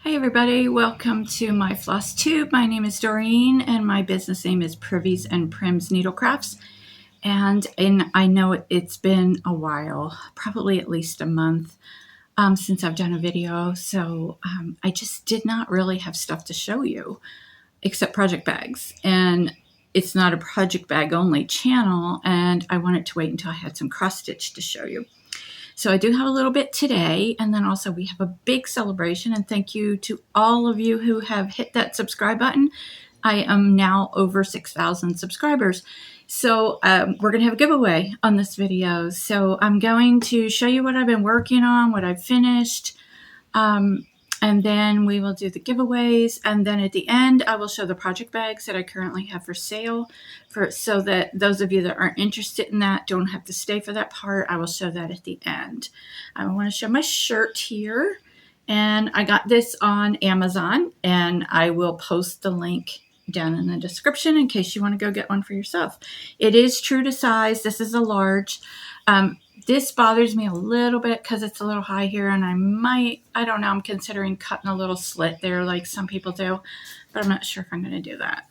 Hey everybody, welcome to my floss tube. My name is Doreen and my business name is Privies and Prims Needlecrafts. And I know it's been a while, probably at least a month since I've done a video. So I just did not really have stuff to show you except project bags. And it's not a project bag only channel, and I wanted to wait until I had some cross stitch to show you. So I do have a little bit today, and then also we have a big celebration, and thank you to all of you who have hit that subscribe button. I am now over 6,000 subscribers. So we're going to have a giveaway on this video. So I'm going to show you what I've been working on, what I've finished, and then we will do the giveaways. And then at the end, I will show the project bags that I currently have for sale so that those of you that aren't interested in that don't have to stay for that part. I will show that at the end. I want to show my shirt here. And I got this on Amazon, and I will post the link down in the description in case you want to go get one for yourself. It is true to size. This is a large. This bothers me a little bit because it's a little high here, and I don't know, I'm considering cutting a little slit there like some people do, but I'm not sure if I'm going to do that.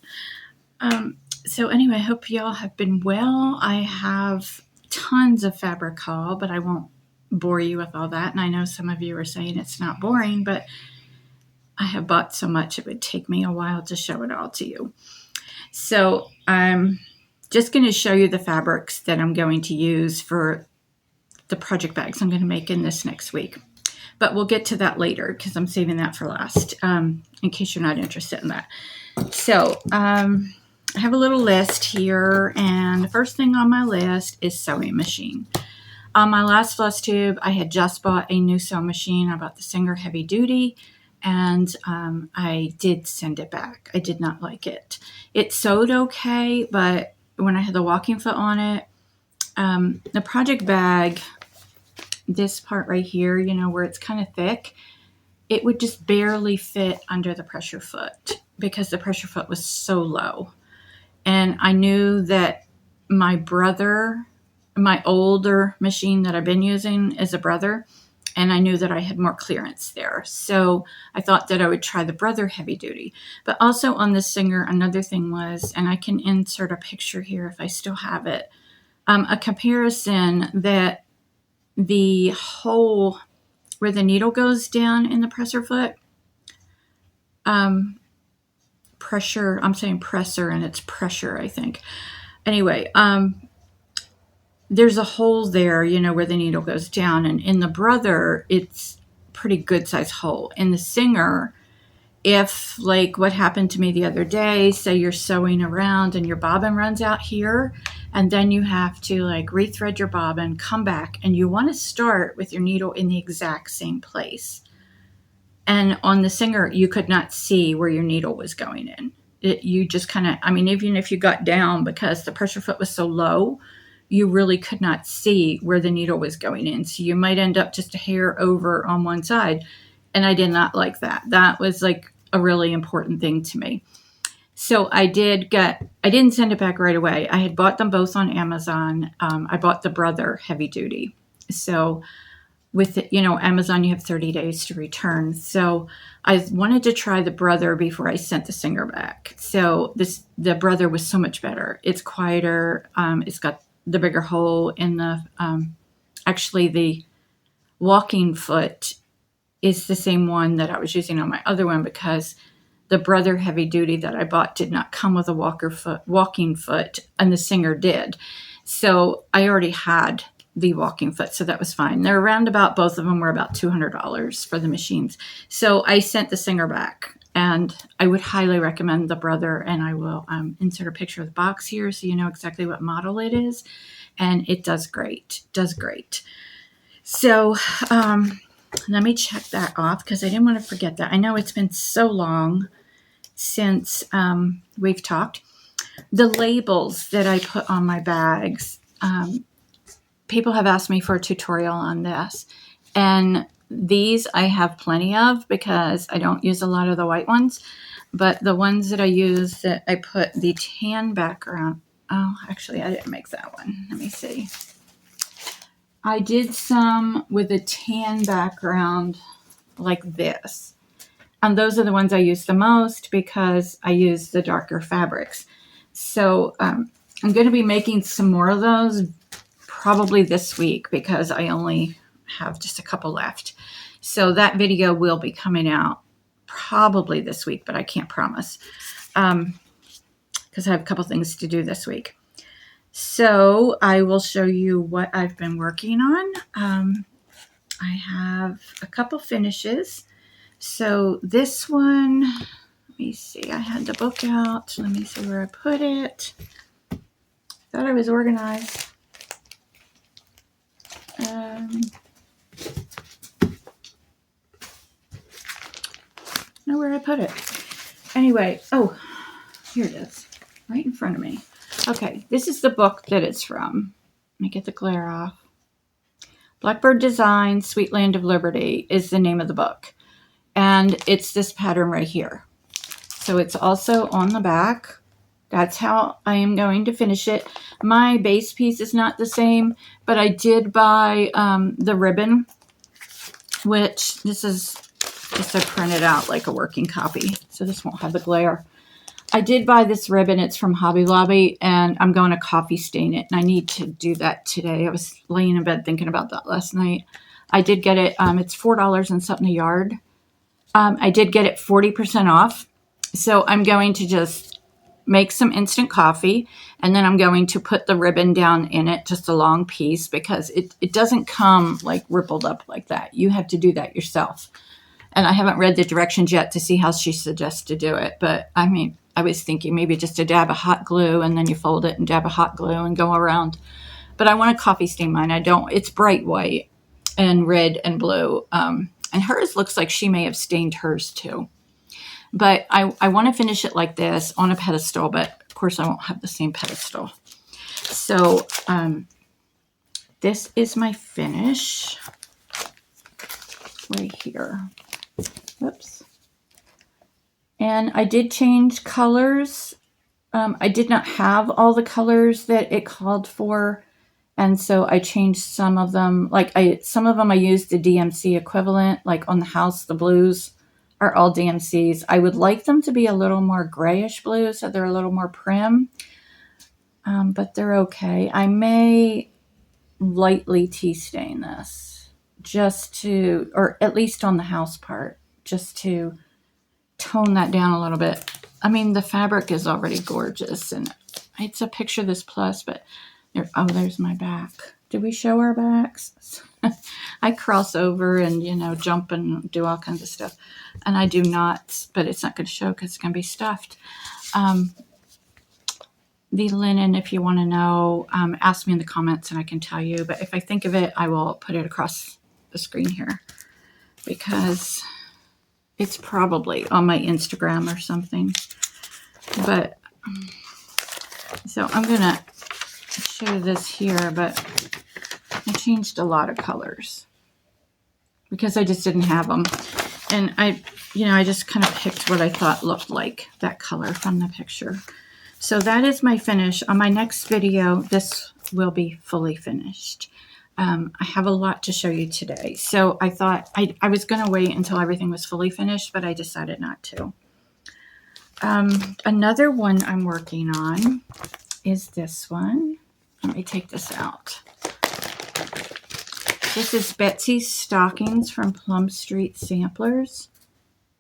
So anyway, I hope y'all have been well. I have tons of fabric haul, but I won't bore you with all that. And I know some of you are saying it's not boring, but I have bought so much it would take me a while to show it all to you. So I'm just going to show you the fabrics that I'm going to use for the project bags I'm going to make in this next week. But we'll get to that later because I'm saving that for last, in case you're not interested in that. So I have a little list here, and the first thing on my list is sewing machine. On my last floss tube, I had just bought a new sewing machine. I bought the Singer Heavy Duty, and I did send it back. I did not like it. It sewed okay, but when I had the walking foot on it, the project bag, this part right here, you know, where it's kind of thick, it would just barely fit under the pressure foot because the pressure foot was so low. And I knew that my brother, my older machine that I've been using is a brother, and I knew that I had more clearance there. So I thought that I would try the brother heavy duty. But also on the Singer, another thing was, and I can insert a picture here if I still have it, a comparison that the hole where the needle goes down in the presser foot, pressure, I'm saying presser and it's pressure, I think. Anyway, there's a hole there, you know, where the needle goes down, and in the brother, it's pretty good size hole. In the Singer, if like what happened to me the other day, say you're sewing around and your bobbin runs out here, and then you have to like rethread your bobbin, come back, and you want to start with your needle in the exact same place. And on the Singer, you could not see where your needle was going in. You just kind of, I mean, even if you got down, because the pressure foot was so low, you really could not see where the needle was going in. So you might end up just a hair over on one side. And I did not like that. That was like a really important thing to me. So I didn't send it back right away. I had bought them both on Amazon. I bought the brother heavy duty. So with, you know, Amazon, you have 30 days to return. So I wanted to try the brother before I sent the Singer back. So the brother was so much better. It's quieter. It's got the bigger hole in the, actually the walking foot is the same one that I was using on my other one, because the brother heavy duty that I bought did not come with a walking foot, and the Singer did. So I already had the walking foot, so that was fine. They're around about, both of them were about $200 for the machines. So I sent the Singer back, and I would highly recommend the brother, and I will insert a picture of the box here so you know exactly what model it is. And it does great, So let me check that off because I didn't want to forget that. I know it's been so long since we've talked. The labels that I put on my bags, people have asked me for a tutorial on this. And these I have plenty of because I don't use a lot of the white ones. But the ones that I use, that I put the tan background. Oh, actually, I didn't make that one. Let me see. I did some with a tan background like this. And those are the ones I use the most because I use the darker fabrics. So I'm going to be making some more of those probably this week because I only have just a couple left. So that video will be coming out probably this week, but I can't promise because I have a couple things to do this week. So I will show you what I've been working on. I have a couple finishes. So this one, let me see, I had the book out. Let me see where I put it. Thought I was organized. Know where I put it. Anyway, oh, here it is, right in front of me. Okay, this is the book that it's from. Let me get the glare off. Blackbird Design, Sweet Land of Liberty is the name of the book. And it's this pattern right here. So it's also on the back. That's how I am going to finish it. My base piece is not the same, but I did buy the ribbon, which this is just I printed out like a working copy. So this won't have the glare. I did buy this ribbon. It's from Hobby Lobby, and I'm going to coffee stain it. And I need to do that today. I was laying in bed thinking about that last night. I did get it. It's $4 and something a yard. I did get it 40% off. So I'm going to just make some instant coffee, and then I'm going to put the ribbon down in it, just a long piece, because it doesn't come like rippled up like that. You have to do that yourself. And I haven't read the directions yet to see how she suggests to do it. But I mean, I was thinking maybe just a dab of hot glue, and then you fold it and dab of hot glue and go around. But I want to coffee stain mine. It's bright white and red and blue. And hers looks like she may have stained hers too. But I want to finish it like this on a pedestal, but of course I won't have the same pedestal. So this is my finish right here. Whoops. And I did change colors. I did not have all the colors that it called for. And so I changed some of them. Some of them I used the DMC equivalent, like on the house, the blues are all DMCs. I would like them to be a little more grayish blue, so they're a little more prim. But they're okay. I may lightly tea stain this just to, or at least on the house part, just to tone that down a little bit. I mean, the fabric is already gorgeous, and it's a picture this plus, but there's my back. Did we show our backs? I cross over and, jump and do all kinds of stuff. And I do not, but it's not going to show because it's going to be stuffed. The linen, if you want to know, ask me in the comments and I can tell you. But if I think of it, I will put it across the screen here because it's probably on my Instagram or something. But so I'm going to show this here, but I changed a lot of colors because I just didn't have them. And I just kind of picked what I thought looked like that color from the picture. So that is my finish. On my next video, this will be fully finished. I have a lot to show you today. So I thought I was going to wait until everything was fully finished, but I decided not to. Another one I'm working on is this one. Let me take this out. This is Betsy's Stockings from Plum Street Samplers.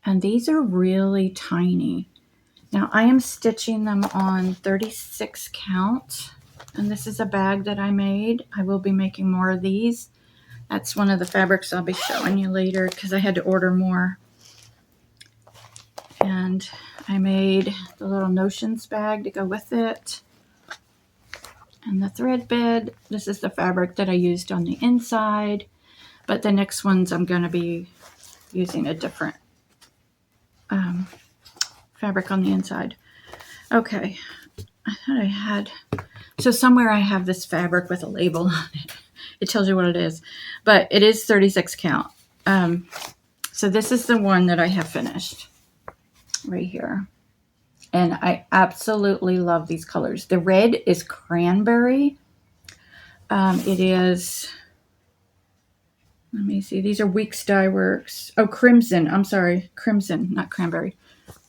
And these are really tiny. Now I am stitching them on 36 count. And this is a bag that I made. I will be making more of these. That's one of the fabrics I'll be showing you later because I had to order more. And I made the little notions bag to go with it. And the thread bed, this is the fabric that I used on the inside. But the next ones I'm going to be using a different fabric on the inside. Okay, I thought I had, so somewhere I have this fabric with a label on it. It tells you what it is, but it is 36 count. So this is the one that I have finished right here. And I absolutely love these colors. The red is cranberry. It is Let me see. These are Weeks Dye Works. Oh, crimson. I'm sorry. Crimson, not cranberry.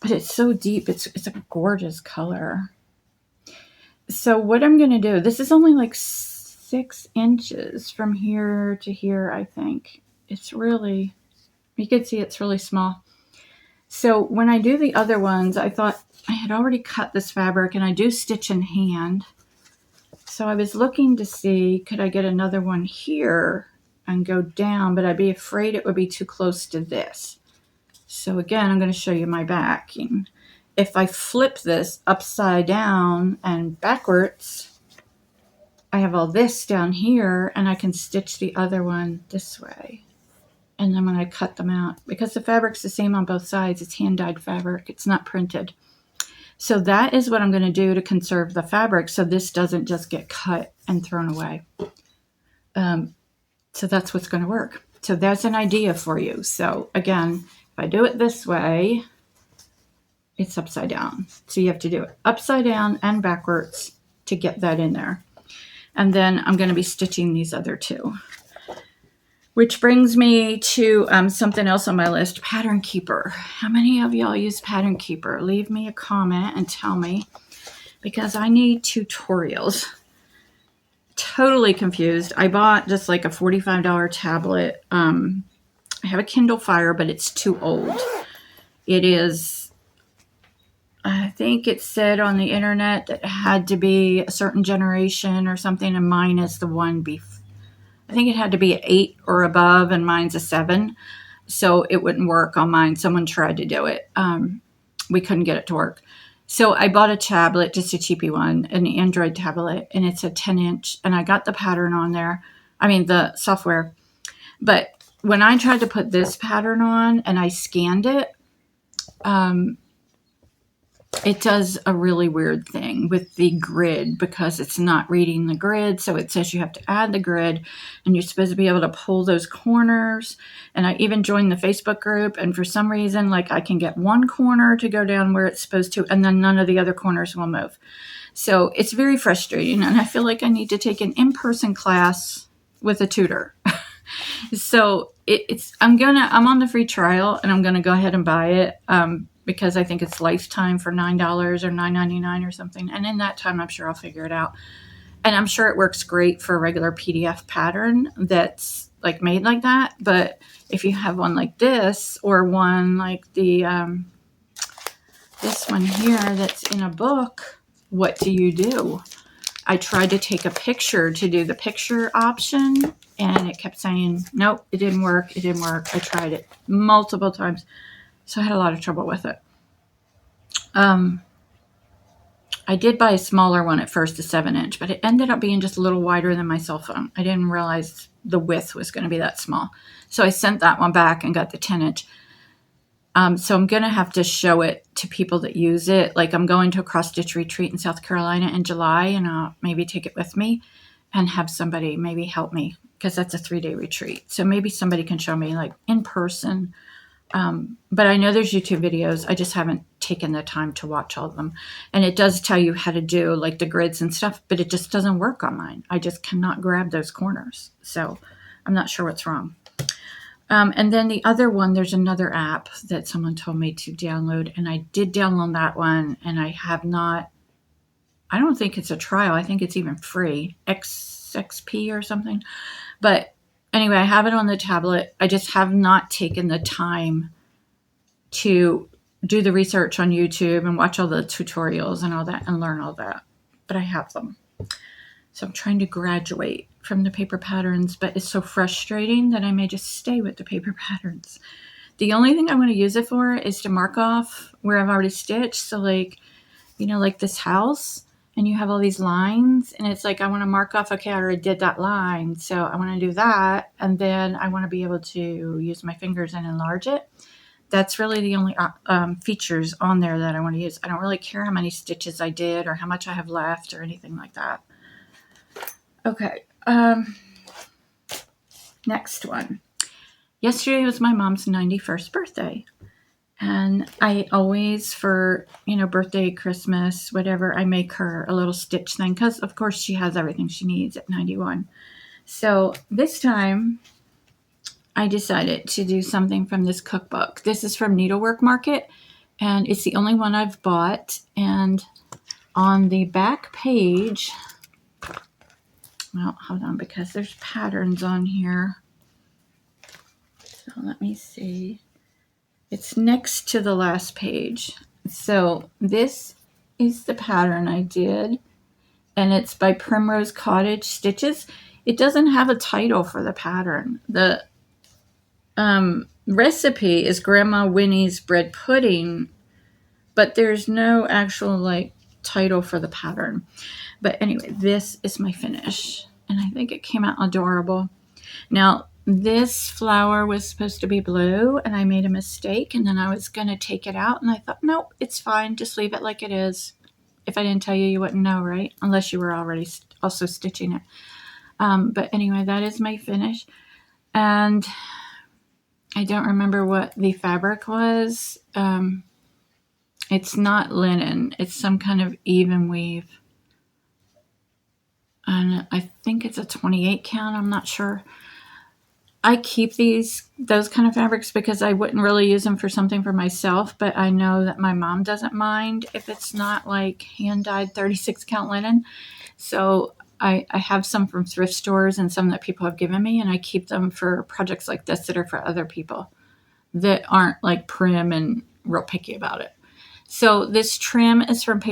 But it's so deep. It's a gorgeous color. So what I'm going to do, this is only like 6 inches from here to here, I think. It's really, you can see it's really small. So when I do the other ones, I thought I had already cut this fabric, and I do stitch in hand. So I was looking to see, could I get another one here and go down, but I'd be afraid it would be too close to this. So again, I'm going to show you my backing. If I flip this upside down and backwards, I have all this down here, and I can stitch the other one this way. And then when I cut them out, because the fabric's the same on both sides, it's hand-dyed fabric, it's not printed. So that is what I'm going to do to conserve the fabric, so this doesn't just get cut and thrown away. So that's what's going to work. So that's an idea for you. So again, if I do it this way, it's upside down. So you have to do it upside down and backwards to get that in there. And then I'm going to be stitching these other two. Which brings me to something else on my list, Pattern Keeper. How many of y'all use Pattern Keeper? Leave me a comment and tell me, because I need tutorials. Totally confused. I bought just like a $45 tablet. I have a Kindle Fire, but it's too old. It is, I think it said on the internet that it had to be a certain generation or something, and mine is the one before. I think it had to be 8 or above, and mine's a 7. So it wouldn't work on mine. Someone tried to do it. We couldn't get it to work. So I bought a tablet, just a cheapy one, an Android tablet, and it's a 10-inch. And I got the pattern on there. I mean, the software. But when I tried to put this pattern on and I scanned it, it does a really weird thing with the grid, because it's not reading the grid. So it says you have to add the grid, and you're supposed to be able to pull those corners. And I even joined the Facebook group, and for some reason, like, I can get one corner to go down where it's supposed to, and then none of the other corners will move. So it's very frustrating, and I feel like I need to take an in-person class with a tutor. So I'm on the free trial, and I'm gonna go ahead and buy it. Because I think it's lifetime for $9 or $9.99 or something. And in that time, I'm sure I'll figure it out. And I'm sure it works great for a regular PDF pattern that's like made like that. But if you have one like this, or one like the this one here that's in a book, what do you do? I tried to take a picture to do the picture option, and it kept saying, nope, it didn't work. It didn't work. I tried it multiple times. So I had a lot of trouble with it. I did buy a smaller one at first, a 7-inch, but it ended up being just a little wider than my cell phone. I didn't realize the width was going to be that small. So I sent that one back and got the 10-inch. So I'm going to have to show it to people that use it. Like, I'm going to a cross-stitch retreat in South Carolina in July, and I'll maybe take it with me and have somebody maybe help me, because that's a 3-day retreat. So maybe somebody can show me, like, in person. But I know there's YouTube videos. I just haven't taken the time to watch all of them. And it does tell you how to do like the grids and stuff, but it just doesn't work on mine. I just cannot grab those corners. So I'm not sure what's wrong. And then the other one, there's another app that someone told me to download, and I did download that one, and I have not, I don't think it's a trial. I think it's even free, XXP or something. But anyway, I have it on the tablet. I just have not taken the time to do the research on YouTube and watch all the tutorials and all that and learn all that. But I have them. So I'm trying to graduate from the paper patterns, but it's so frustrating that I may just stay with the paper patterns. The only thing I'm going to use it for is to mark off where I've already stitched. So like, you know, like this house, and you have all these lines, and it's like, I want to mark off, okay, I already did that line, so I want to do that, and then I want to be able to use my fingers and enlarge it. That's really the only features on there that I want to use. I don't really care how many stitches I did or how much I have left or anything like that. Okay, next one. Yesterday was my mom's 91st birthday. And I always, for, you know, birthday, Christmas, whatever, I make her a little stitch thing, because, of course, she has everything she needs at 91. So this time, I decided to do something from this cookbook. This is from Needlework Market, and it's the only one I've bought. And on the back page, well, hold on, because there's patterns on here. So let me see. It's next to the last page. So this is the pattern I did, and it's by Primrose Cottage Stitches. It doesn't have a title for the pattern. The recipe is Grandma Winnie's bread pudding, but there's no actual like title for the pattern. But anyway, this is my finish, and I think it came out adorable. Now, this flower was supposed to be blue, and I made a mistake, and then I was going to take it out, and I thought, nope, it's fine. Just leave it like it is. If I didn't tell you, you wouldn't know, right? Unless you were already also stitching it. But anyway, that is my finish. And I don't remember what the fabric was. It's not linen. It's some kind of even weave. And I think it's a 28 count. I'm not sure. I keep those kind of fabrics because I wouldn't really use them for something for myself, but I know that my mom doesn't mind if it's not like hand-dyed 36 count linen. So I have some from thrift stores and some that people have given me, and I keep them for projects like this that are for other people that aren't like prim and real picky about it. So this trim is from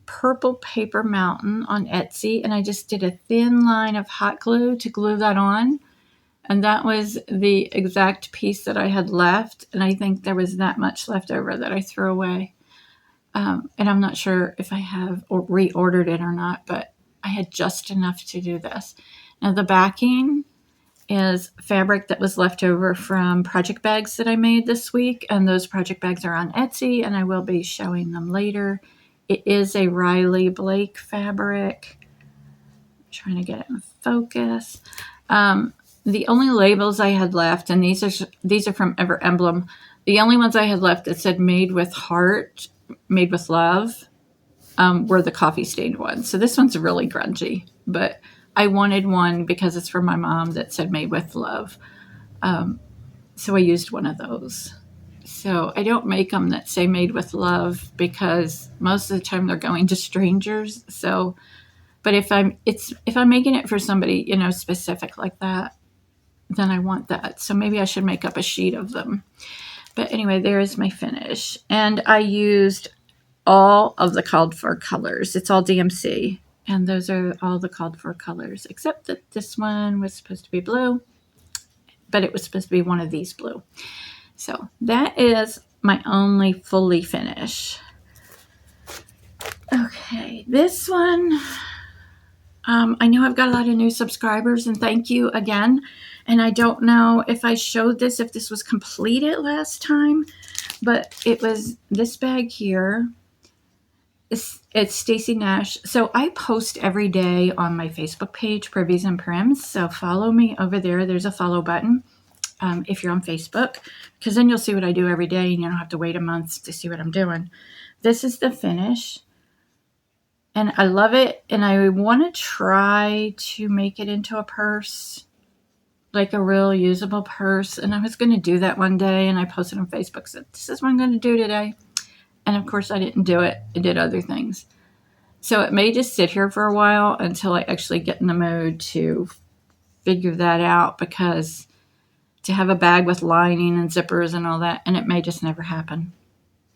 Purple Paper Mountain on Etsy, and I just did a thin line of hot glue to glue that on. And that was the exact piece that I had left. And I think there was that much left over that I threw away. And I'm not sure if I have reordered it or not, but I had just enough to do this. Now the backing is fabric that was left over from project bags that I made this week. And those project bags are on Etsy, and I will be showing them later. It is a Riley Blake fabric. I'm trying to get it in focus. The only labels I had left, and these are from Ever Emblem, the only ones I had left that said made with heart, made with love, were the coffee stained ones. So this one's really grungy, but I wanted one because it's from my mom that said made with love. So I used one of those. So I don't make them that say made with love because most of the time they're going to strangers. So, but if I'm making it for somebody, specific like that, then I want that. So maybe I should make up a sheet of them. But anyway, there is my finish. And I used all of the called for colors. It's all DMC. And those are all the called for colors, except that this one was supposed to be blue, but it was supposed to be one of these blue. So that is my only fully finish. Okay, this one, I know I've got a lot of new subscribers, and thank you again. And I don't know if I showed this, if this was completed last time, but it was this bag here. It's Stacy Nash. So I post every day on my Facebook page, Privies and Prims. So follow me over there. There's a follow button if you're on Facebook, because then you'll see what I do every day, and you don't have to wait a month to see what I'm doing. This is the finish. And I love it, and I want to try to make it into a purse, like a real usable purse. And I was going to do that one day, and I posted on Facebook, said, this is what I'm going to do today. And of course I didn't do it. I did other things. So it may just sit here for a while until I actually get in the mood to figure that out, because to have a bag with lining and zippers and all that, and it may just never happen.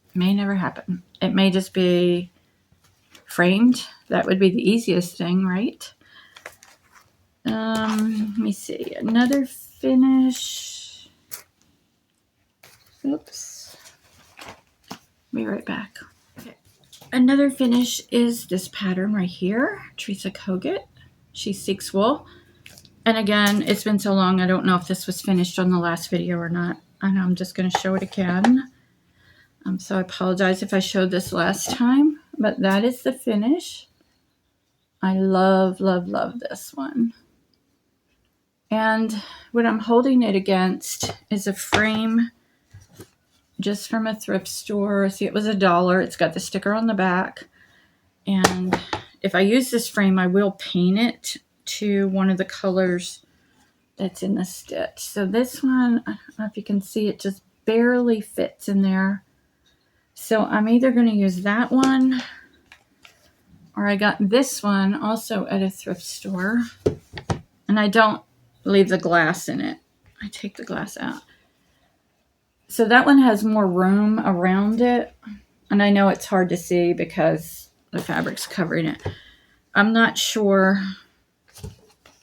It may never happen. It may just be framed. That would be the easiest thing, right? Let me see. Another finish. Oops. Be right back. Okay. Another finish is this pattern right here. Teresa Kogut. She Seeks Wool. And again, it's been so long, I don't know if this was finished on the last video or not. And I'm just going to show it again. So I apologize if I showed this last time, but that is the finish. I love, love, love this one. And what I'm holding it against is a frame just from a thrift store. See, it was $1. It's got the sticker on the back. And if I use this frame, I will paint it to one of the colors that's in the stitch. So this one, I don't know if you can see, it just barely fits in there. So I'm either going to use that one, or I got this one also at a thrift store. And I don't leave the glass in it. I take the glass out. So that one has more room around it. And I know it's hard to see because the fabric's covering it. I'm not sure.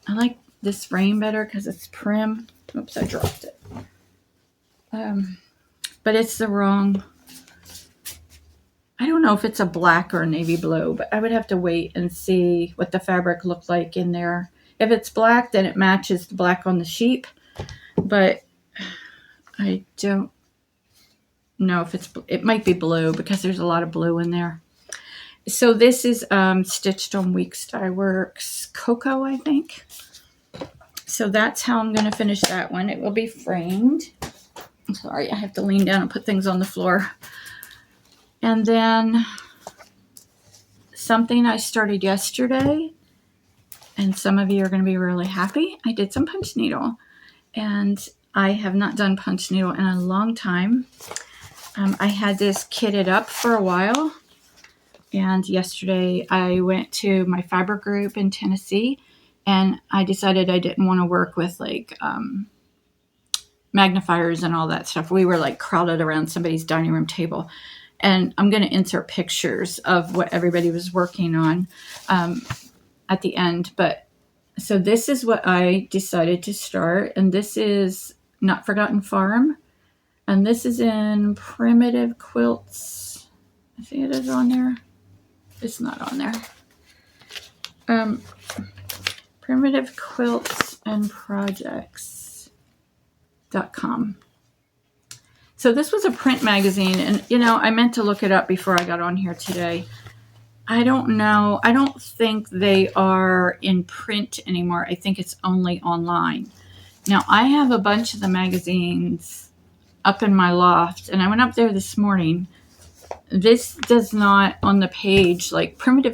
I like this frame better because it's prim. Oops, I dropped it. But it's the wrong. I don't know if it's a black or a navy blue, but I would have to wait and see what the fabric looked like in there. If it's black, then it matches the black on the sheep. But I don't know if it might be blue because there's a lot of blue in there. So this is stitched on Weeks Dye Works Cocoa, I think. So that's how I'm going to finish that one. It will be framed. I'm sorry, I have to lean down and put things on the floor. And then something I started yesterday, and some of you are going to be really happy. I did some punch needle, and I have not done punch needle in a long time. I had this kitted up for a while, and yesterday I went to my fiber group in Tennessee, and I decided I didn't want to work with like magnifiers and all that stuff. We were like crowded around somebody's dining room table. And I'm going to insert pictures of what everybody was working on at the end. But so this is what I decided to start. And this is Not Forgotten Farm. And this is in Primitive Quilts. I think it is on there. It's not on there. Primitive Quilts and Projects.com. So this was a print magazine, and I meant to look it up before I got on here today. I don't know. I don't think they are in print anymore. I think it's only online. Now, I have a bunch of the magazines up in my loft, and I went up there this morning. This does not, on the page, like Punch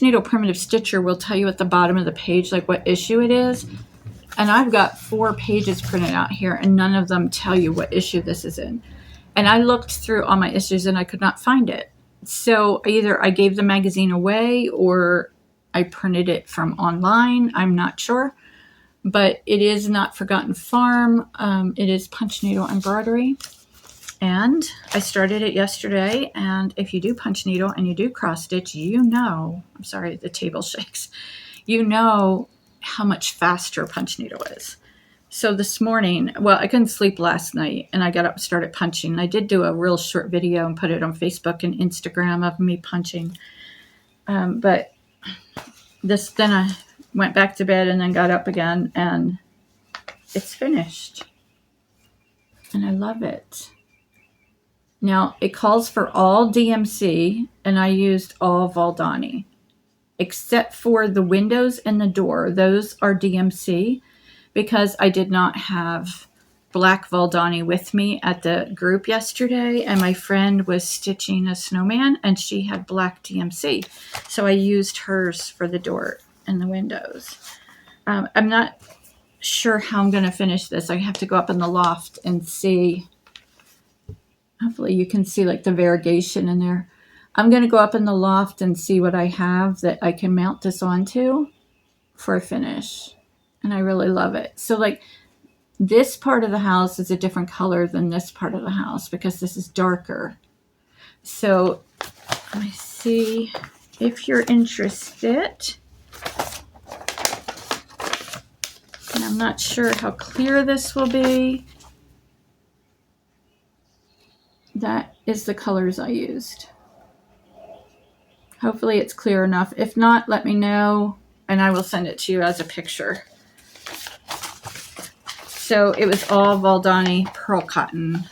Needle Primitive Stitcher will tell you at the bottom of the page, like what issue it is. And I've got 4 pages printed out here, and none of them tell you what issue this is in. And I looked through all my issues, and I could not find it. So either I gave the magazine away, or I printed it from online. I'm not sure. But it is Not Forgotten Farm. It is Punch Needle Embroidery. And I started it yesterday. And if you do punch needle and you do cross stitch, I'm sorry, the table shakes. How much faster punch needle is. So this morning, I couldn't sleep last night, and I got up and started punching. I did do a real short video and put it on Facebook and Instagram of me punching. But then I went back to bed and then got up again, and it's finished. And I love it. Now, it calls for all DMC, and I used all Valdani. Except for the windows and the door. Those are DMC because I did not have black Valdani with me at the group yesterday, and my friend was stitching a snowman and she had black DMC. So I used hers for the door and the windows. I'm not sure how I'm going to finish this. I have to go up in the loft and see. Hopefully you can see like the variegation in there. I'm going to go up in the loft and see what I have that I can mount this onto for a finish. And I really love it. So like this part of the house is a different color than this part of the house because this is darker. So let me see if you're interested. And I'm not sure how clear this will be. That is the colors I used. Hopefully it's clear enough. If not, let me know and I will send it to you as a picture. So it was all Valdani pearl cotton.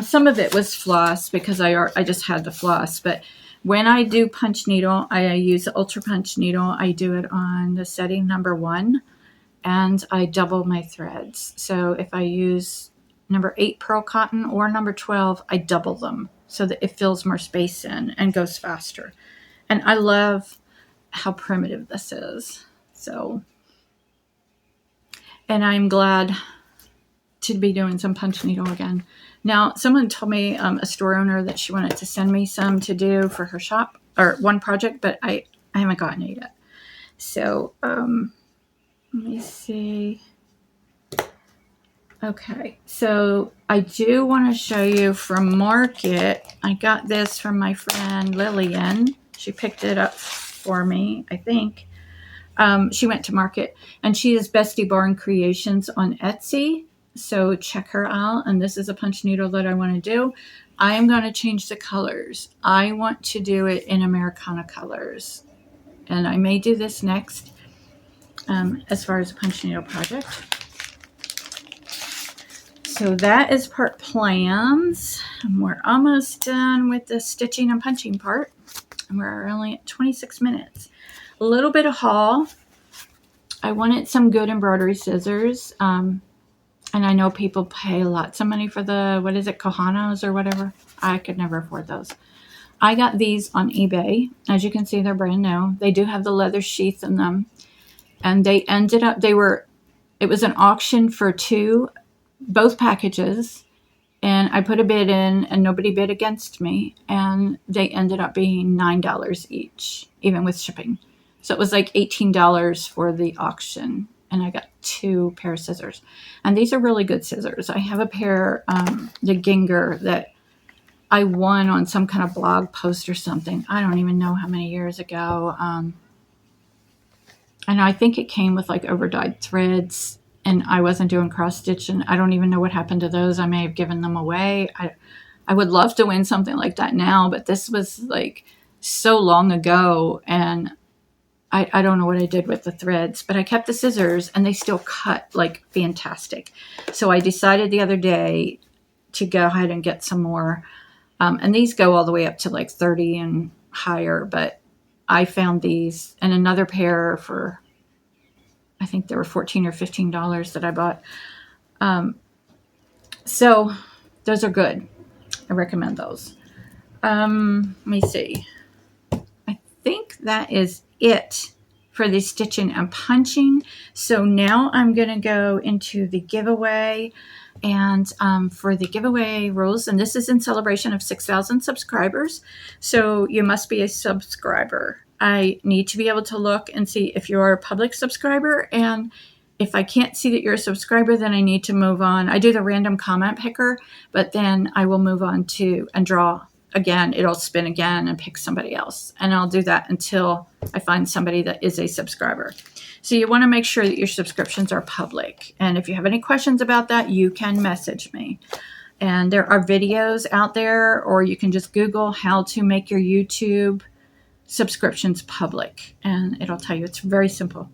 Some of it was floss because I just had the floss. But when I do punch needle, I use the Ultra Punch needle. I do it on the setting number 1 and I double my threads. So if I use number 8 pearl cotton or number 12, I double them so that it fills more space in and goes faster. And I love how primitive this is. So and I'm glad to be doing some punch needle again. Now, someone told me, a store owner, that she wanted to send me some to do for her shop, or one project, but I haven't gotten it yet. So, let me see. Okay, so I do want to show you from Market. I got this from my friend Lillian. She picked it up for me, I think. She went to Market, and she is Bestie Barn Creations on Etsy. So check her out. And this is a punch needle that I want to do. I am going to change the colors. I want to do it in Americana colors. And I may do this next, as far as a punch needle project. So that is part plans. And we're almost done with the stitching and punching part. And we're only at 26 minutes. A little bit of haul. I wanted some good embroidery scissors. And I know people pay lots of money for the, what is it, Kohanas or whatever. I could never afford those. I got these on eBay. As you can see, they're brand new. They do have the leather sheath in them. And they ended up, it was an auction for both packages. And I put a bid in, and nobody bid against me. And they ended up being $9 each, even with shipping. So it was like $18 for the auction. And I got 2 pair of scissors. And these are really good scissors. I have a pair, the Ginger, that I won on some kind of blog post or something. I don't even know how many years ago. And I think it came with like over-dyed threads. And I wasn't doing cross-stitch. And I don't even know what happened to those. I may have given them away. I would love to win something like that now. But this was like so long ago. And I don't know what I did with the threads, but I kept the scissors, and they still cut like fantastic. So I decided the other day to go ahead and get some more. And these go all the way up to like 30 and higher, but I found these and another pair for, I think they were $14 or $15 that I bought. So those are good. I recommend those. Let me see. I think that is it for the stitching and punching. So now I'm going to go into the giveaway. And for the giveaway rules, and this is in celebration of 6,000 subscribers. So you must be a subscriber. I need to be able to look and see if you're a public subscriber. And if I can't see that you're a subscriber, then I need to move on. I do the random comment picker, but then I will move on to and draw again. It'll spin again and pick somebody else. And I'll do that until I find somebody that is a subscriber. So you want to make sure that your subscriptions are public. And if you have any questions about that, you can message me. And there are videos out there, or you can just Google how to make your YouTube subscriptions public. And it'll tell you. It's very simple.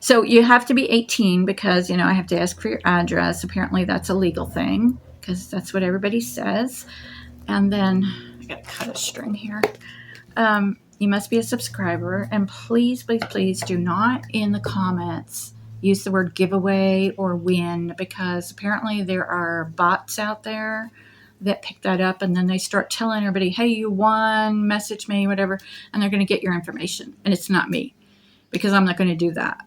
So you have to be 18 because, I have to ask for your address. Apparently that's a legal thing because that's what everybody says. And then I got to cut a string here. You must be a subscriber. And please, please, please do not in the comments use the word giveaway or win, because apparently there are bots out there that pick that up, and then they start telling everybody, hey, you won, message me, whatever, and they're going to get your information. And it's not me, because I'm not going to do that.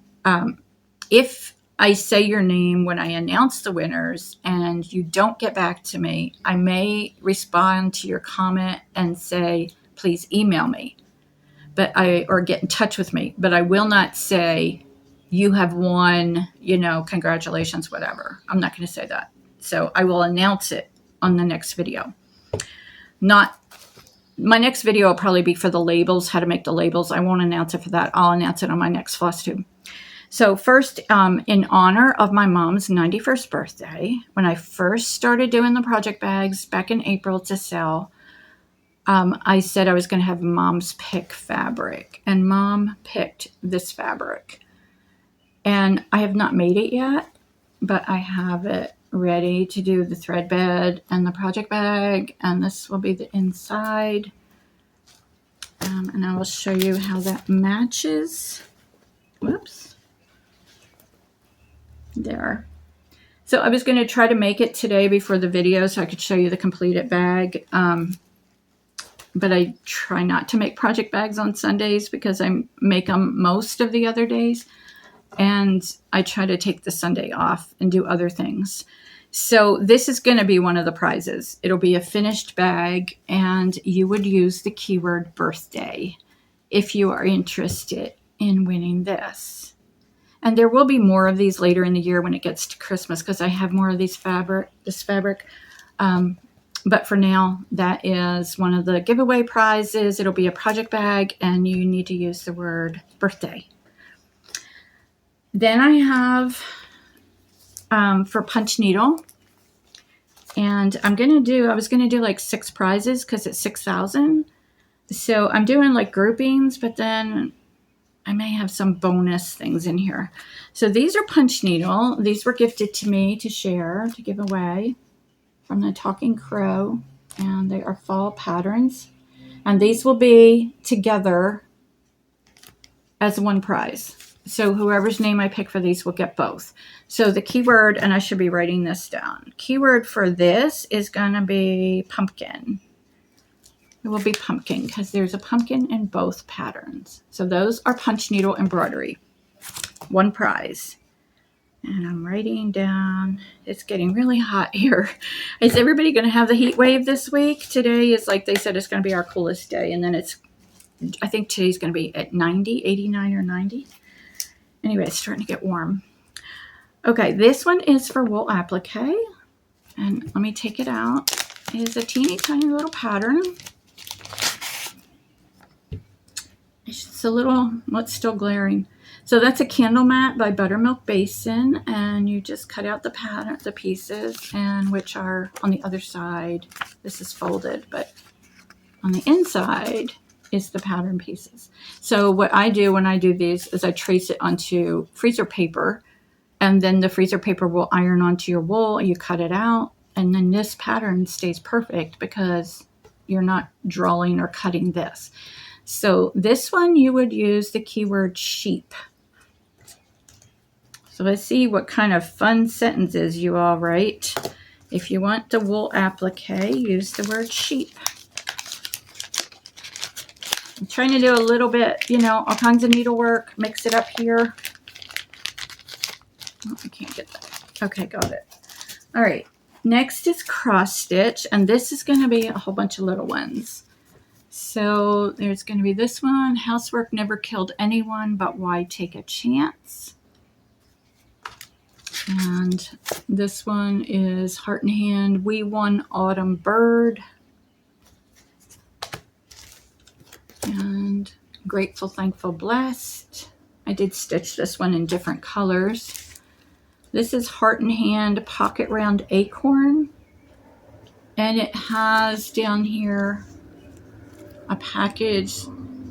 If I say your name when I announce the winners and you don't get back to me, I may respond to your comment and say, please email me, or get in touch with me. But I will not say you have won, congratulations, whatever. I'm not going to say that. So I will announce it on the next video. My next video will probably be for the labels, how to make the labels. I won't announce it for that. I'll announce it on my next floss tube. So first, in honor of my mom's 91st birthday, when I first started doing the project bags back in April to sell, I said I was going to have Mom's pick fabric. And Mom picked this fabric. And I have not made it yet, but I have it ready to do the thread bed and the project bag. And this will be the inside. And I will show you how that matches. Whoops. There. So I was going to try to make it today before the video so I could show you the completed bag. But I try not to make project bags on Sundays because I make them most of the other days. and I try to take the Sunday off and do other things. So this is going to be one of the prizes. It'll be a finished bag, and you would use the keyword birthday if you are interested in winning this. And there will be more of these later in the year when it gets to Christmas, because I have more of this fabric. But for now, that is one of the giveaway prizes. It'll be a project bag, and you need to use the word birthday. Then I have for Punchneedle, and I was going to do like 6 prizes because it's 6,000. So I'm doing like groupings, but then I may have some bonus things in here. So these are Punchneedle. These were gifted to me to share, to give away from the Talking Crow, and they are fall patterns. And these will be together as one prize. So whoever's name I pick for these will get both. So the keyword, and I should be writing this down, keyword for this is going to be pumpkin. It will be pumpkin because there's a pumpkin in both patterns. So those are Punchneedle embroidery. One prize. And I'm writing down, it's getting really hot here. Is everybody going to have the heat wave this week? Today is, like they said, it's going to be our coolest day. And then I think today's going to be at 90, 89 or 90. Anyway, it's starting to get warm. Okay, this one is for wool applique. And let me take it out. It is a teeny tiny little pattern. It's just a little, what's still glaring. So that's a candle mat by Buttermilk Basin, and you just cut out the pattern, the pieces, and which are on the other side. This is folded, but on the inside is the pattern pieces. So what I do when I do these is I trace it onto freezer paper, and then the freezer paper will iron onto your wool. You cut it out, and then this pattern stays perfect because you're not drawing or cutting this. So this one you would use the keyword sheep. So let's see what kind of fun sentences you all write. If you want the wool applique, use the word sheep. I'm trying to do a little bit, all kinds of needlework, mix it up here. Oh, I can't get that. Okay, got it. All right, next is cross stitch, and this is going to be a whole bunch of little ones. So there's going to be this one, housework never killed anyone, but why take a chance? And this one is heart and hand, we won autumn bird. And grateful, thankful, blessed. I did stitch this one in different colors. This is heart and hand, pocket round acorn. And it has down here a package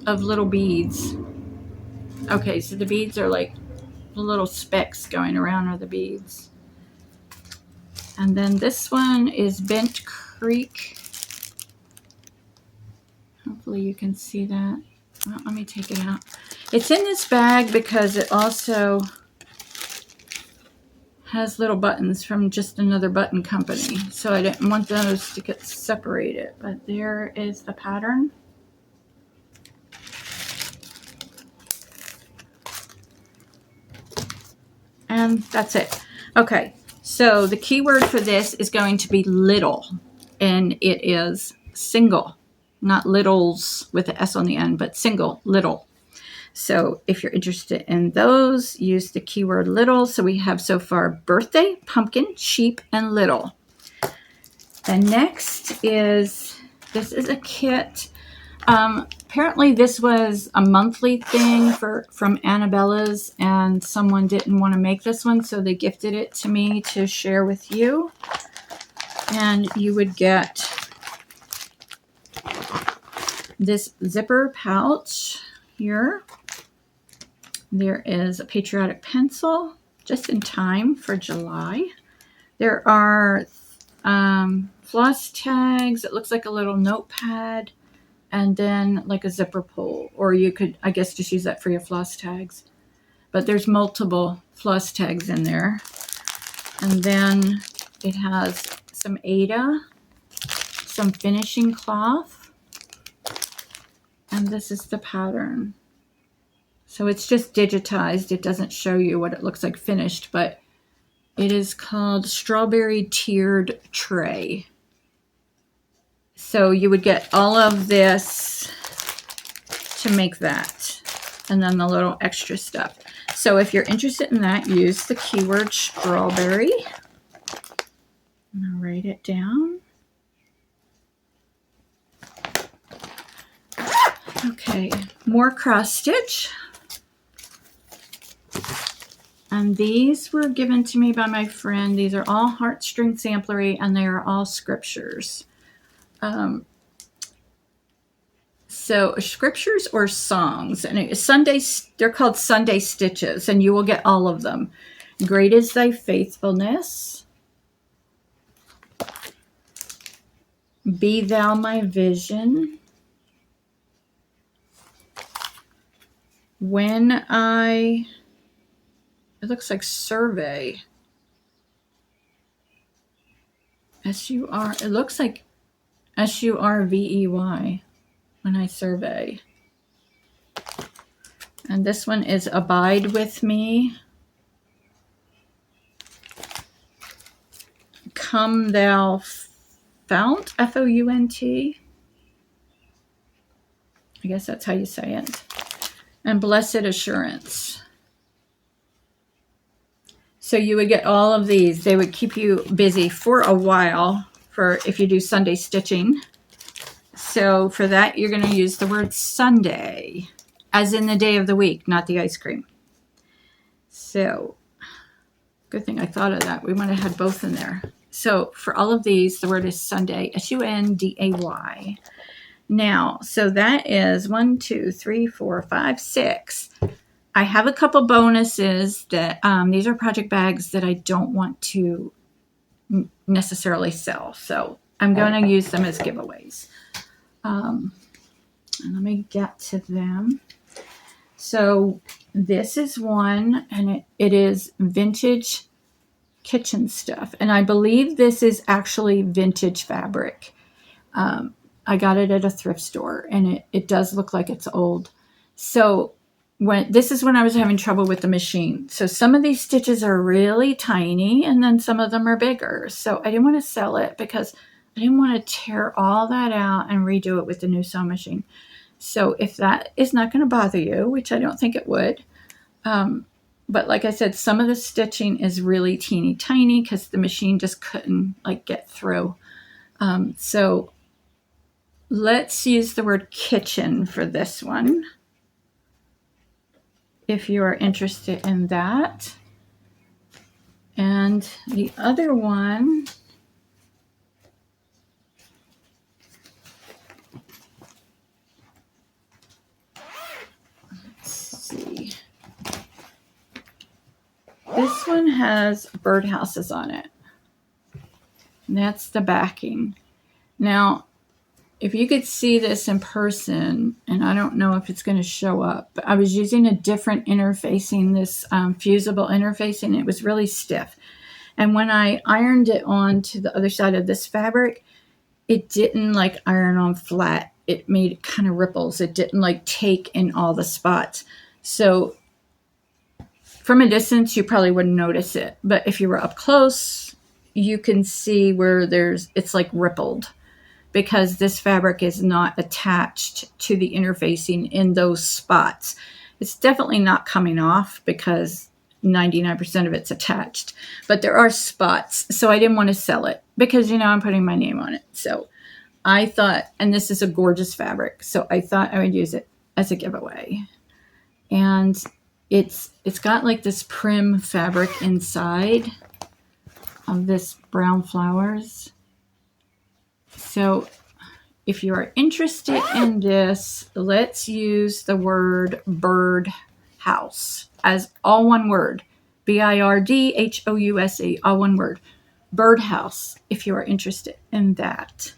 of little beads. Okay, so the beads are like the little specks going around are the beads. And then this one is Bent Creek. Hopefully you can see that. Well, let me take it out. It's in this bag because it also has little buttons from just another button company. So I didn't want those to get separated. But there is the pattern. And that's it. Okay, so the keyword for this is going to be little, and it is single, not littles with the S on the end, but single, little. So if you're interested in those, use the keyword little. So we have so far birthday, pumpkin, sheep, and little. The next is, this is a kit. Apparently this was a monthly thing from Annabella's, and someone didn't want to make this one, so they gifted it to me to share with you. And you would get this zipper pouch here. There is a patriotic pencil, just in time for July. There are floss tags. It looks like a little notepad. And then like a zipper pull, or you could, I guess, just use that for your floss tags. But there's multiple floss tags in there. And then it has some Aida, some finishing cloth, and this is the pattern. So it's just digitized. It doesn't show you what it looks like finished, but it is called Strawberry Tiered Tray. So you would get all of this to make that, and then the little extra stuff. So if you're interested in that, use the keyword strawberry. I'm going to write it down. Okay, more cross stitch. And these were given to me by my friend. These are all heartstring samplery, and they are all scriptures. So scriptures or songs, and they're called Sunday stitches, and you will get all of them. Great is thy faithfulness. Be thou my vision. It looks like survey. It looks like SURVEY. When I survey. And this one is Abide With Me. Come Thou Fount, F-O-U-N-T. I guess that's how you say it. And Blessed Assurance. So you would get all of these. They would keep you busy for a while if you do Sunday stitching. So for that, you're going to use the word Sunday, as in the day of the week, not the ice cream. So good thing I thought of that. We might have had both in there. So for all of these, the word is Sunday, S-U-N-D-A-Y. Now, so that is 1, 2, 3, 4, 5, 6. I have a couple bonuses that these are project bags that I don't want to necessarily sell. So I'm going to use them as giveaways. And let me get to them. So this is one, and it is vintage kitchen stuff. And I believe this is actually vintage fabric. I got it at a thrift store, and it does look like it's old. So this is when I was having trouble with the machine. So some of these stitches are really tiny, and then some of them are bigger. So I didn't want to sell it because I didn't want to tear all that out and redo it with the new sewing machine. So if that is not going to bother you, which I don't think it would, but like I said, some of the stitching is really teeny tiny because the machine just couldn't get through. So let's use the word kitchen for this one, if you are interested in that. And the other one, let's see. This one has birdhouses on it. And that's the backing. Now, if you could see this in person, and I don't know if it's going to show up, but I was using a different interfacing, this fusible interfacing. It was really stiff. And when I ironed it on to the other side of this fabric, it didn't iron on flat. It made kind of ripples. It didn't take in all the spots. So from a distance, you probably wouldn't notice it. But if you were up close, you can see where it's rippled, because this fabric is not attached to the interfacing in those spots. It's definitely not coming off because 99% of it's attached, but there are spots. So I didn't want to sell it because, I'm putting my name on it. So I thought, and this is a gorgeous fabric, so I thought I would use it as a giveaway. And it's got this prim fabric inside of this brown flowers. So if you are interested in this, let's use the word bird house as all one word. B-I-R-D-H-O-U-S-E, all one word. Birdhouse, if you are interested in that.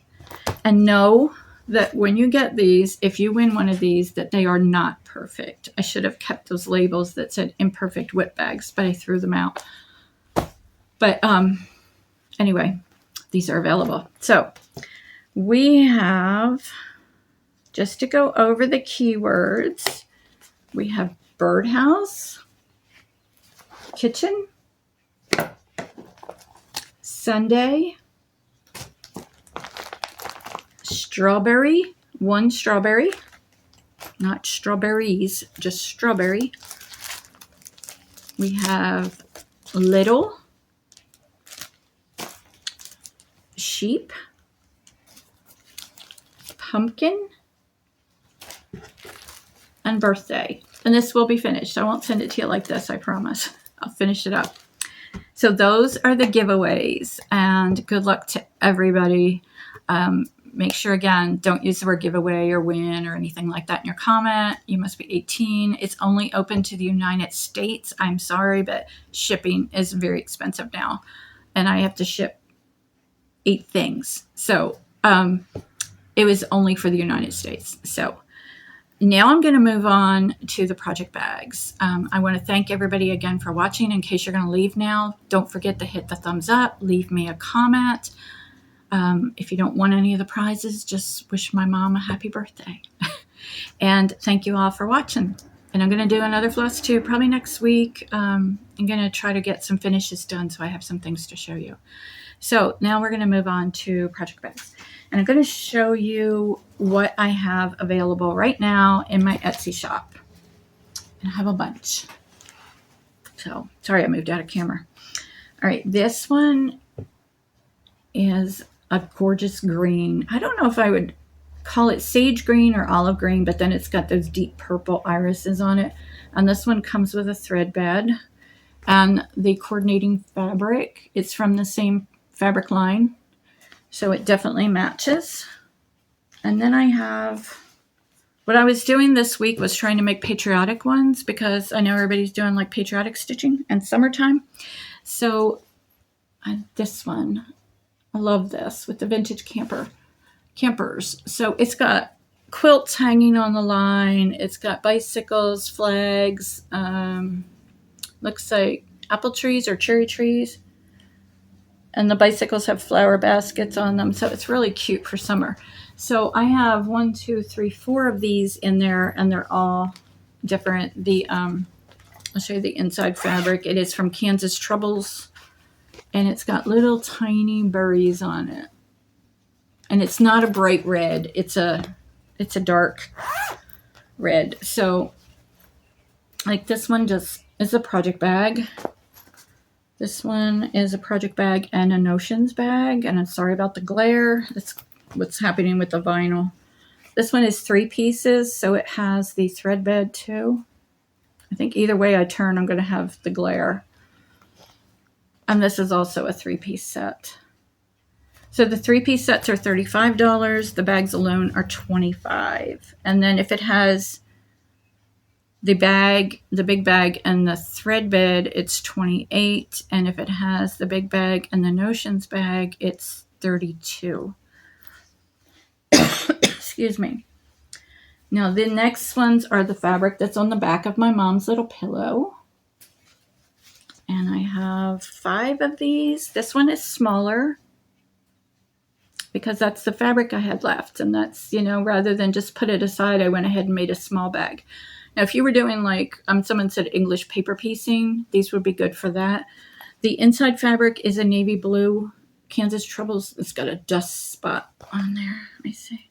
And know that when you get these, if you win one of these, that they are not perfect. I should have kept those labels that said imperfect whip bags, but I threw them out. But anyway, these are available. So we have, just to go over the keywords, we have birdhouse, kitchen, Sunday, strawberry, one strawberry, not strawberries, just strawberry. We have little, sheep, pumpkin, and birthday. And this will be finished. I won't send it to you like this, I promise. I'll finish it up. So those are the giveaways, and good luck to everybody. Make sure, again, don't use the word giveaway or win or anything like that in your comment. You must be 18. It's only open to the United States. I'm sorry, but shipping is very expensive now. And I have to ship 8 things. So it was only for the United States. So now I'm going to move on to the project bags. I want to thank everybody again for watching. In case you're going to leave now, don't forget to hit the thumbs up. Leave me a comment. If you don't want any of the prizes, just wish my mom a happy birthday. And thank you all for watching. And I'm going to do another floss tube probably next week. I'm going to try to get some finishes done so I have some things to show you. So now we're going to move on to project bags. And I'm going to show you what I have available right now in my Etsy shop. And I have a bunch. So, sorry I moved out of camera. All right, this one is a gorgeous green. I don't know if I would call it sage green or olive green, but then it's got those deep purple irises on it. And this one comes with a thread bed. And the coordinating fabric, it's from the same fabric line. So it definitely matches. And then I have, what I was doing this week was trying to make patriotic ones because I know everybody's doing like patriotic stitching and summertime. So this one, I love this with the vintage campers. So it's got quilts hanging on the line. It's got bicycles, flags, looks like apple trees or cherry trees. And the bicycles have flower baskets on them. So it's really cute for summer. So I have 1, 2, 3, 4 of these in there, and they're all different. I'll show you the inside fabric. It is from Kansas Troubles, and it's got little tiny berries on it. And it's not a bright red. It's a dark red. So like this one just is a project bag. This one is a project bag and a notions bag. And I'm sorry about the glare. That's what's happening with the vinyl. This one is 3 pieces, so it has the thread bed too. I think either way I turn, I'm going to have the glare. And this is also a 3-piece set. So the 3-piece sets are $35. The bags alone are $25. And then if it has the bag, the big bag, and the thread bed, it's $28. And if it has the big bag and the notions bag, it's $32. Excuse me. Now the next ones are the fabric that's on the back of my mom's little pillow. And I have 5 of these. This one is smaller because that's the fabric I had left. And that's, rather than just put it aside, I went ahead and made a small bag. Now, if you were doing like, someone said English paper piecing, these would be good for that. The inside fabric is a navy blue. Kansas Troubles, it's got a dust spot on there. Let me see.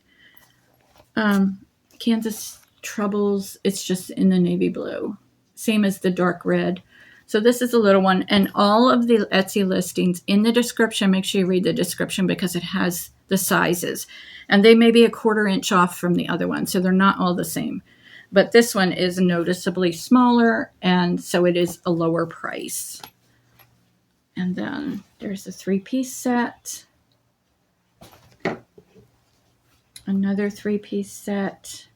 Kansas Troubles, it's just in the navy blue. Same as the dark red. So this is a little one. And all of the Etsy listings in the description, make sure you read the description because it has the sizes. And they may be a 1/4 inch off from the other one. So they're not all the same. But this one is noticeably smaller, and so it is a lower price. And then there's a 3-piece set. Another 3-piece set.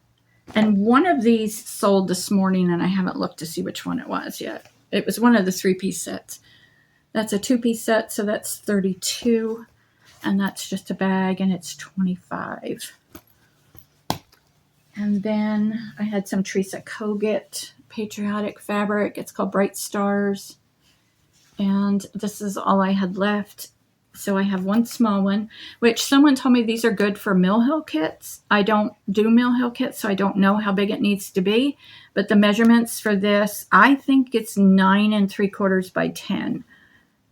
And one of these sold this morning, and I haven't looked to see which one it was yet. It was one of the 3-piece sets. That's a 2-piece set, so that's $32. And that's just a bag, and it's $25. And then I had some Teresa Kogut patriotic fabric. It's called Bright Stars. And this is all I had left. So I have one small one, which someone told me these are good for Mill Hill kits. I don't do Mill Hill kits, so I don't know how big it needs to be. But the measurements for this, I think it's 9 3/4 by 10.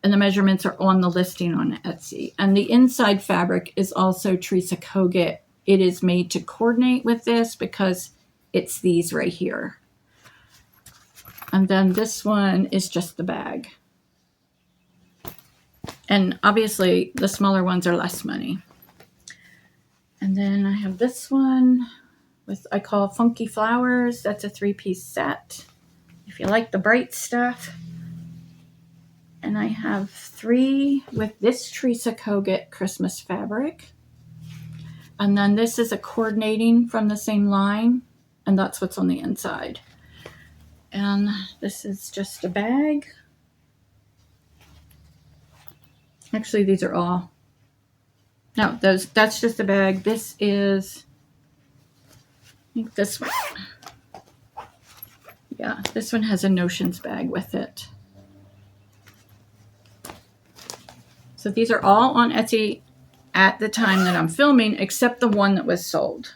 And the measurements are on the listing on Etsy. And the inside fabric is also Teresa Kogut. It is made to coordinate with this because it's these right here. And then this one is just the bag. And obviously the smaller ones are less money. And then I have this one with, I call Funky Flowers. That's a 3-piece set. If you like the bright stuff. And I have 3 with this Teresa Kogut Christmas fabric. And then this is a coordinating from the same line. And that's what's on the inside. And this is just a bag. Actually, these are all. No, that's just a bag. This is, I think this one. Yeah, this one has a Notions bag with it. So these are all on Etsy at the time that I'm filming, except the one that was sold.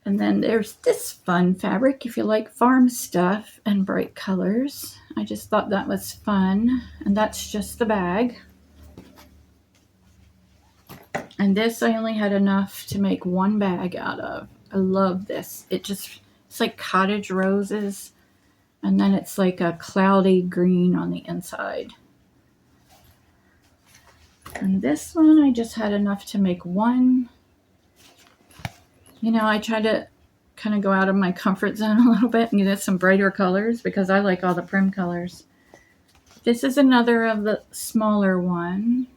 And then there's this fun fabric if you like farm stuff and bright colors. I just thought that was fun. And that's just the bag. And this I only had enough to make one bag out of. I love this. It's like cottage roses. And then it's like a cloudy green on the inside. And this one, I just had enough to make one. You know, I try to kind of go out of my comfort zone a little bit and get some brighter colors because I like all the prim colors. This is another of the smaller one.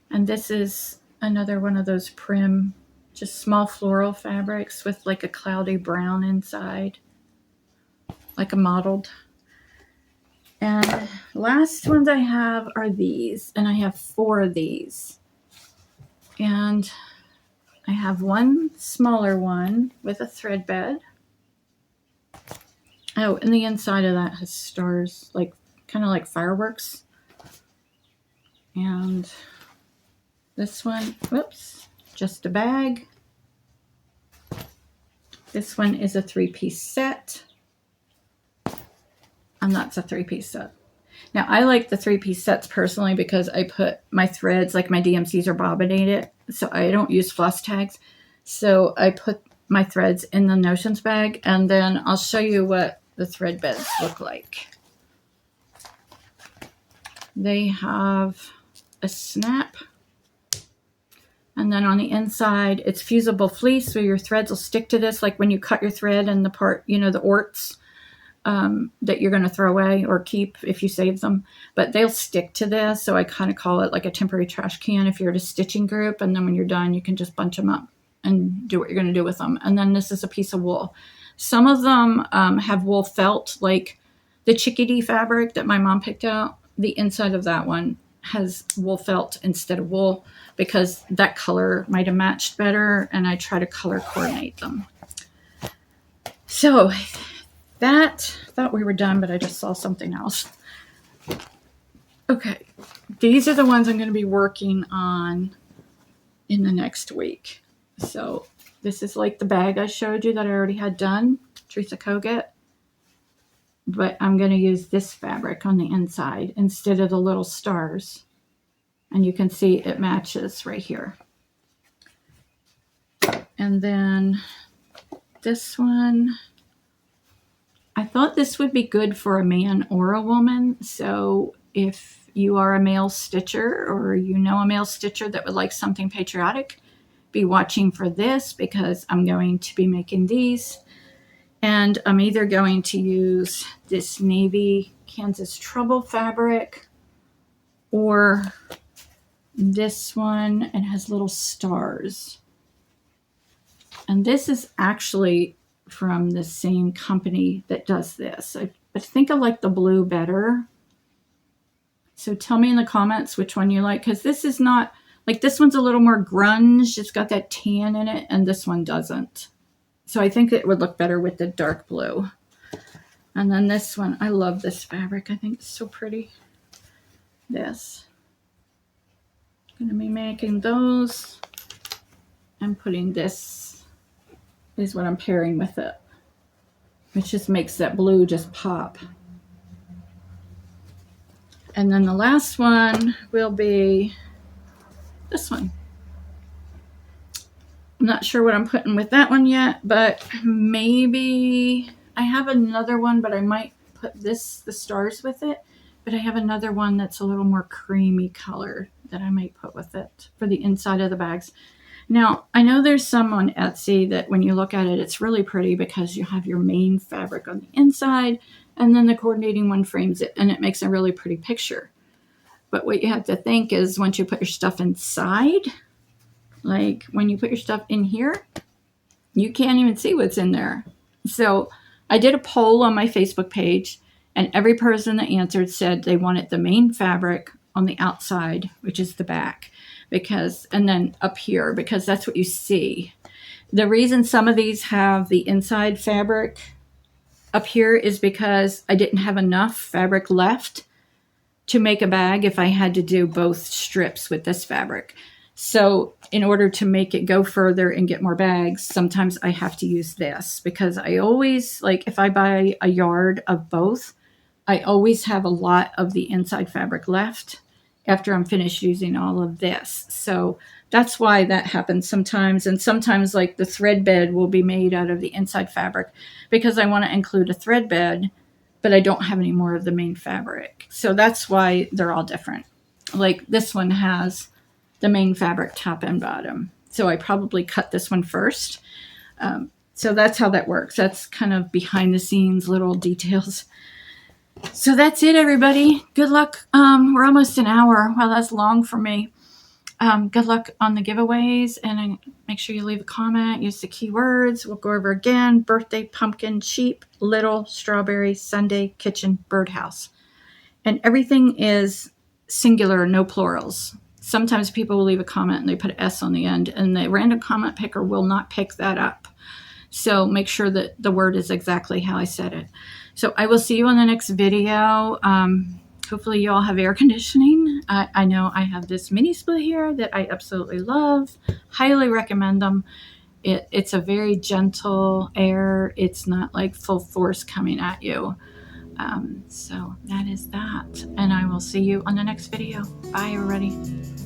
And this is another one of those prim, just small floral fabrics with like a cloudy brown inside. Like a mottled. And last ones I have are these, and I have 4 of these. And I have one smaller one with a thread bed. Oh, and the inside of that has stars, like kind of like fireworks. And this one, whoops, just a bag. This one is a 3-piece set. And that's a 3-piece set. Now, I like the 3-piece sets personally because I put my threads, like my DMCs are bobbinated, so I don't use floss tags. So I put my threads in the Notions bag, and then I'll show you what the thread beds look like. They have a snap, and then on the inside, it's fusible fleece, so your threads will stick to this, like when you cut your thread and the part, you know, the orts. That you're going to throw away or keep if you save them, but they'll stick to this. So I kind of call it like a temporary trash can if you're at a stitching group, and then when you're done, you can just bunch them up and do what you're going to do with them. And then this is a piece of wool. Some of them have wool felt, like the chickadee fabric that my mom picked out. The inside of that one has wool felt instead of wool because that color might have matched better, and I try to color coordinate them. So thought we were done, but I just saw something else. Okay, these are the ones I'm going to be working on in the next week. So this is like the bag I showed you that I already had done, Teresa Kogut. But I'm going to use this fabric on the inside instead of the little stars. And you can see it matches right here. And then this one, I thought this would be good for a man or a woman. So if you are a male stitcher or you know a male stitcher that would like something patriotic, be watching for this because I'm going to be making these. And I'm either going to use this navy Kansas Trouble fabric or this one. It has little stars. And this is actually from the same company that does this. I think I like the blue better. So tell me in the comments which one you like, because this is not, like this one's a little more grunge. It's got that tan in it, and this one doesn't. So I think it would look better with the dark blue. And then this one, I love this fabric. I think it's so pretty. This. going to be making those and putting this is what I'm pairing with it, which just makes that blue just pop. And then the last one will be this one. I'm not sure what I'm putting with that one yet, but maybe I have another one, but I might put the stars with it. But I have another one that's a little more creamy color that I might put with it for the inside of the bags. Now, I know there's some on Etsy that when you look at it, it's really pretty because you have your main fabric on the inside and then the coordinating one frames it and it makes a really pretty picture. But what you have to think is once you put your stuff inside, like when you put your stuff in here, you can't even see what's in there. So I did a poll on my Facebook page and every person that answered said they wanted the main fabric on the outside, which is the back, and then up here, because that's what you see. The reason some of these have the inside fabric up here is because I didn't have enough fabric left to make a bag if I had to do both strips with this fabric. So in order to make it go further and get more bags, sometimes I have to use this because I always, like if I buy a yard of both, I always have a lot of the inside fabric left after I'm finished using all of this. So that's why that happens sometimes. And sometimes like the thread bed will be made out of the inside fabric because I want to include a thread bed, but I don't have any more of the main fabric. So that's why they're all different. Like this one has the main fabric top and bottom. So I probably cut this one first. So that's how that works. That's kind of behind the scenes little details. So that's it, everybody. Good luck. We're almost an hour. Wow, that's long for me. Good luck on the giveaways, and make sure you leave a comment. Use the keywords. We'll go over again. Birthday, pumpkin, sheep, little, strawberry, Sunday, kitchen, birdhouse. And everything is singular, no plurals. Sometimes people will leave a comment and they put an S on the end, and the random comment picker will not pick that up. So make sure that the word is exactly how I said it. So I will see you on the next video. Hopefully you all have air conditioning. I know I have this mini split here that I absolutely love. Highly recommend them. It's a very gentle air. It's not like full force coming at you. So that is that. And I will see you on the next video. Bye, everybody.